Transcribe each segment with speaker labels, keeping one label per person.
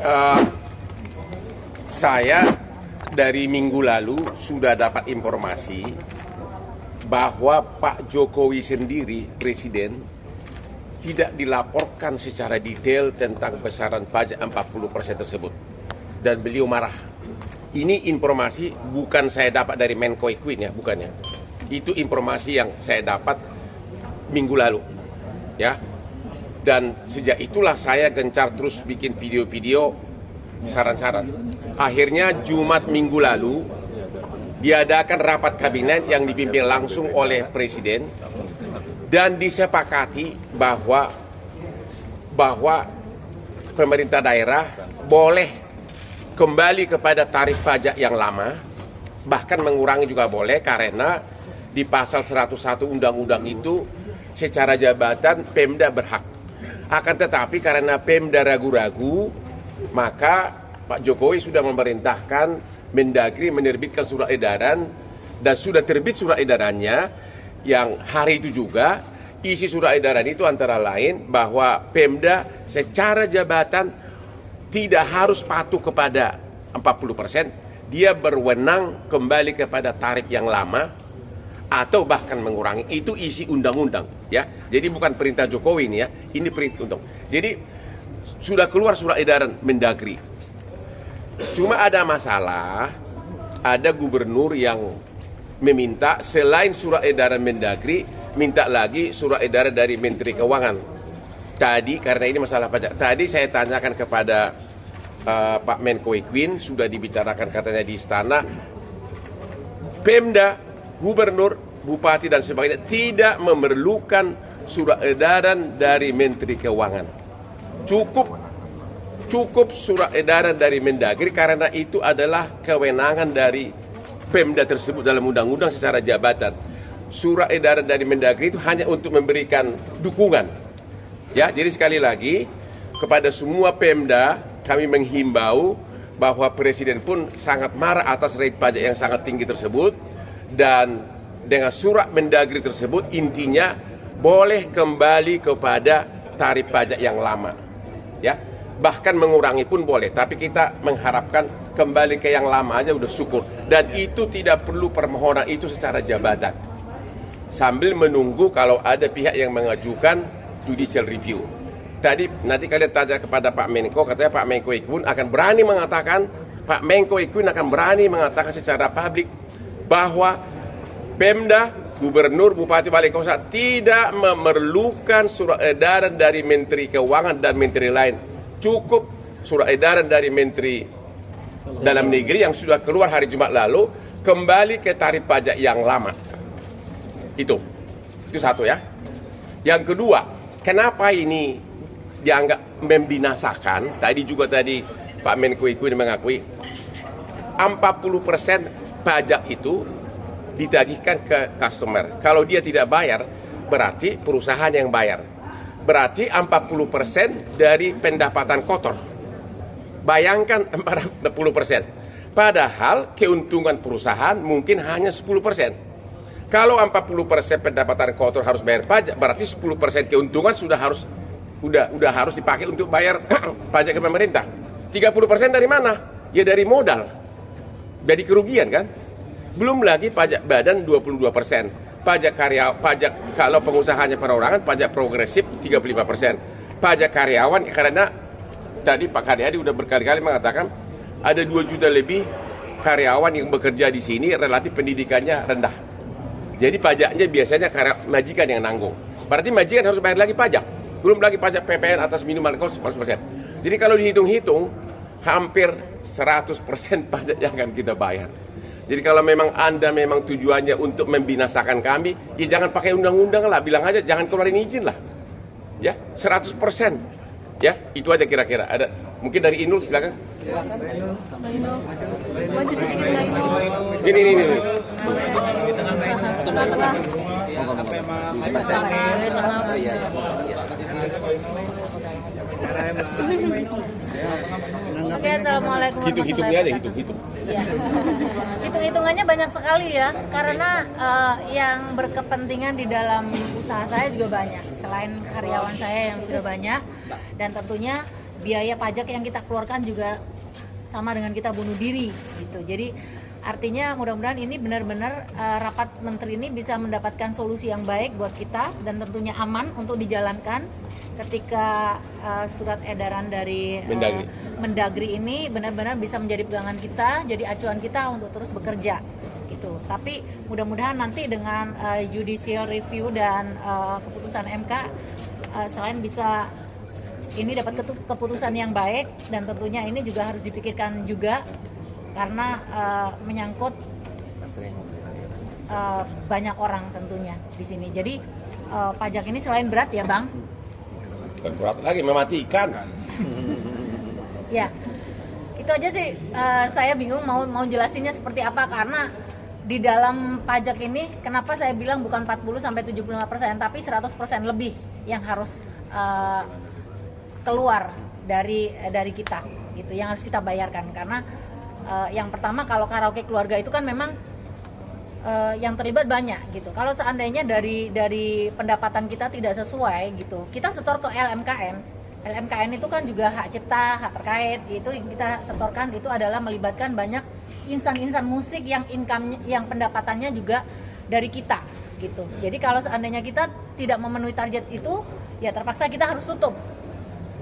Speaker 1: Uh, saya dari minggu lalu sudah dapat informasi bahwa Pak Jokowi sendiri, Presiden, tidak dilaporkan secara detail tentang besaran pajak 40% tersebut. Dan beliau marah. Ini informasi bukan saya dapat dari Menko Equin ya, bukan ya. Itu informasi yang saya dapat minggu lalu. Ya. Dan sejak itulah saya gencar terus bikin video-video saran-saran. Akhirnya Jumat minggu lalu diadakan rapat kabinet yang dipimpin langsung oleh Presiden dan disepakati bahwa pemerintah daerah boleh kembali kepada tarif pajak yang lama, bahkan mengurangi juga boleh, karena di pasal 101 undang-undang itu secara jabatan Pemda berhak. Akan tetapi karena Pemda ragu-ragu, maka Pak Jokowi sudah memerintahkan Mendagri menerbitkan surat edaran, dan sudah terbit surat edarannya yang hari itu juga. Isi surat edaran itu antara lain bahwa Pemda secara jabatan tidak harus patuh kepada 40%, dia berwenang kembali kepada tarif yang lama atau bahkan mengurangi. Itu isi undang-undang ya. Jadi bukan perintah Jokowi ini ya, ini perintah undang. Jadi sudah keluar surat edaran Mendagri. Cuma ada masalah, ada gubernur yang meminta selain surat edaran Mendagri, minta lagi surat edaran dari Menteri Keuangan. Tadi karena ini masalah pajak, tadi saya tanyakan kepada Pak Menko Equin, sudah dibicarakan katanya di istana. Pemda, gubernur, bupati dan sebagainya tidak memerlukan surat edaran dari Menteri Keuangan. Cukup surat edaran dari Mendagri, karena itu adalah kewenangan dari Pemda tersebut dalam undang-undang secara jabatan. Surat edaran dari Mendagri itu hanya untuk memberikan dukungan. Ya, jadi sekali lagi kepada semua Pemda kami menghimbau bahwa Presiden pun sangat marah atas rate pajak yang sangat tinggi tersebut, dan dengan surat Mendagri tersebut intinya boleh kembali kepada tarif pajak yang lama. Ya, bahkan mengurangi pun boleh, tapi kita mengharapkan kembali ke yang lama aja udah syukur, dan itu tidak perlu permohonan itu secara jabatan, sambil menunggu kalau ada pihak yang mengajukan judicial review. Tadi nanti kalian tanya kepada Pak Menko, katanya Pak Menko Equin akan berani mengatakan, Pak Menko Equin akan berani mengatakan secara publik bahwa Pemda, gubernur, bupati, wali kota tidak memerlukan surat edaran dari Menteri Keuangan dan menteri lain. Cukup surat edaran dari Menteri Dalam Negeri yang sudah keluar hari Jumat lalu, kembali ke tarif pajak yang lama. Itu satu ya. Yang kedua, kenapa ini dianggap membinasakan? Tadi Pak Menko Equin mengakui 40% pajak itu ditagihkan ke customer. Kalau dia tidak bayar, berarti perusahaan yang bayar. Berarti 40% dari pendapatan kotor. Bayangkan 40%. Padahal keuntungan perusahaan mungkin hanya 10%. Kalau 40% pendapatan kotor harus bayar pajak, berarti 10% keuntungan sudah harus dipakai untuk bayar pajak ke pemerintah. 30% dari mana? Ya dari modal. Dari kerugian kan? Belum lagi pajak badan 22%. Pajak kalau pengusahanya perorangan, pajak progresif 35%. Pajak karyawan, karena tadi Pak Karyadi udah berkali-kali mengatakan ada 2 juta lebih karyawan yang bekerja di sini relatif pendidikannya rendah. Jadi pajaknya biasanya majikan yang nanggung. Berarti majikan harus bayar lagi pajak. Belum lagi pajak PPN atas minuman alkohol 100%. Jadi kalau dihitung-hitung hampir 100% pajak yang akan kita bayar. Jadi kalau memang Anda memang tujuannya untuk membinasakan kami, ya jangan pakai undang-undang lah, bilang aja jangan keluarin izin lah. Ya, 100%. Ya, itu aja kira-kira. Ada mungkin dari Inul, silakan.
Speaker 2: Silakan. Maju sedikit lagi.
Speaker 1: Ini.
Speaker 2: Oke, assalamualaikum.
Speaker 1: Hitung-hitungnya aja, hitung.
Speaker 2: Ya. Hitung-hitungannya banyak sekali ya, karena yang berkepentingan di dalam usaha saya juga banyak. Selain karyawan saya yang sudah banyak, dan tentunya biaya pajak yang kita keluarkan juga sama dengan kita bunuh diri gitu. Jadi artinya mudah-mudahan ini benar-benar rapat menteri ini bisa mendapatkan solusi yang baik buat kita dan tentunya aman untuk dijalankan ketika surat edaran dari Mendagri ini benar-benar bisa menjadi pegangan kita, jadi acuan kita untuk terus bekerja gitu. Tapi mudah-mudahan nanti dengan judicial review dan keputusan MK selain bisa ini dapat keputusan yang baik, dan tentunya ini juga harus dipikirkan juga karena menyangkut banyak orang tentunya di sini. Jadi pajak ini selain berat ya Bang,
Speaker 1: dan berat lagi mematikan.
Speaker 2: Ya itu aja sih, saya bingung mau jelasinnya seperti apa, karena di dalam pajak ini kenapa saya bilang bukan 40-75%, tapi 100% lebih yang harus keluar dari kita gitu, yang harus kita bayarkan. Karena yang pertama, kalau karaoke keluarga itu kan memang yang terlibat banyak gitu. Kalau seandainya dari pendapatan kita tidak sesuai gitu, kita setor ke LMKN. LMKN itu kan juga hak cipta, hak terkait gitu, yang kita setorkan itu adalah melibatkan banyak insan-insan musik yang income, yang pendapatannya juga dari kita gitu. Jadi kalau seandainya kita tidak memenuhi target itu, ya terpaksa kita harus tutup.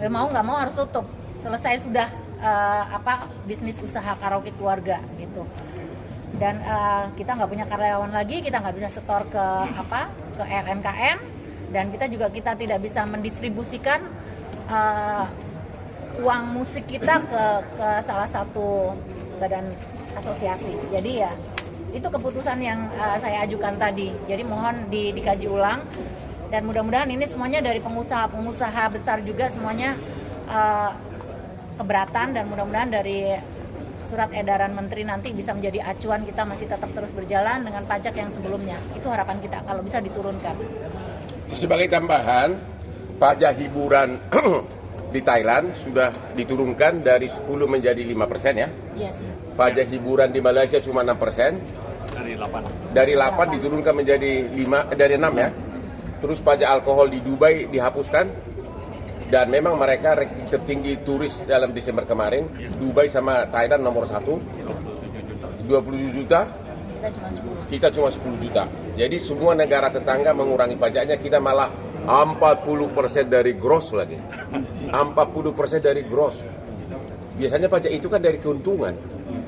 Speaker 2: Mau nggak mau harus tutup. Selesai sudah bisnis usaha karaoke keluarga gitu. Dan kita nggak punya karyawan lagi, kita nggak bisa setor ke LMKN, dan kita tidak bisa mendistribusikan uang musik kita ke salah satu badan asosiasi. Jadi ya itu keputusan yang saya ajukan tadi. Jadi mohon dikaji ulang, dan mudah-mudahan ini semuanya dari pengusaha besar juga semuanya keberatan, dan mudah-mudahan dari surat edaran menteri nanti bisa menjadi acuan kita masih tetap terus berjalan dengan pajak yang sebelumnya. Itu harapan kita kalau bisa diturunkan.
Speaker 1: Sebagai tambahan, pajak hiburan di Thailand sudah diturunkan dari 10 menjadi 5% ya.
Speaker 2: Yes.
Speaker 1: Pajak hiburan di Malaysia cuma 6%. Dari 8 diturunkan menjadi 6 ya. Terus pajak alkohol di Dubai dihapuskan. Dan memang mereka ranking tertinggi turis dalam Desember kemarin. Dubai sama Thailand nomor 1. 27 juta. Kita cuma 10 juta. Jadi semua negara tetangga mengurangi pajaknya, kita malah 40% dari gross lagi. 40% dari gross. Biasanya pajak itu kan dari keuntungan.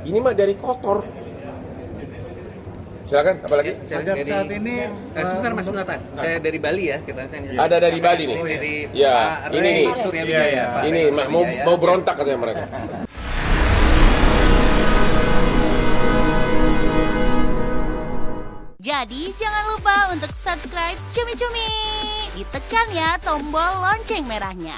Speaker 1: Ini mah dari kotor. Silakan, apa lagi?
Speaker 3: Pajak saat ini
Speaker 4: sebentar Mas Munatan. Saya dari Bali ya,
Speaker 1: Ada dari Bali nih.
Speaker 4: Dari
Speaker 1: Ya,
Speaker 4: Pak
Speaker 1: ini nih.
Speaker 4: Surya Wijaya, Pak
Speaker 1: Ini
Speaker 4: Ray Surya Wijaya.
Speaker 1: mau berontak katanya mereka.
Speaker 5: Jadi jangan lupa untuk subscribe Cumi Cumi. Ditekan ya tombol lonceng merahnya.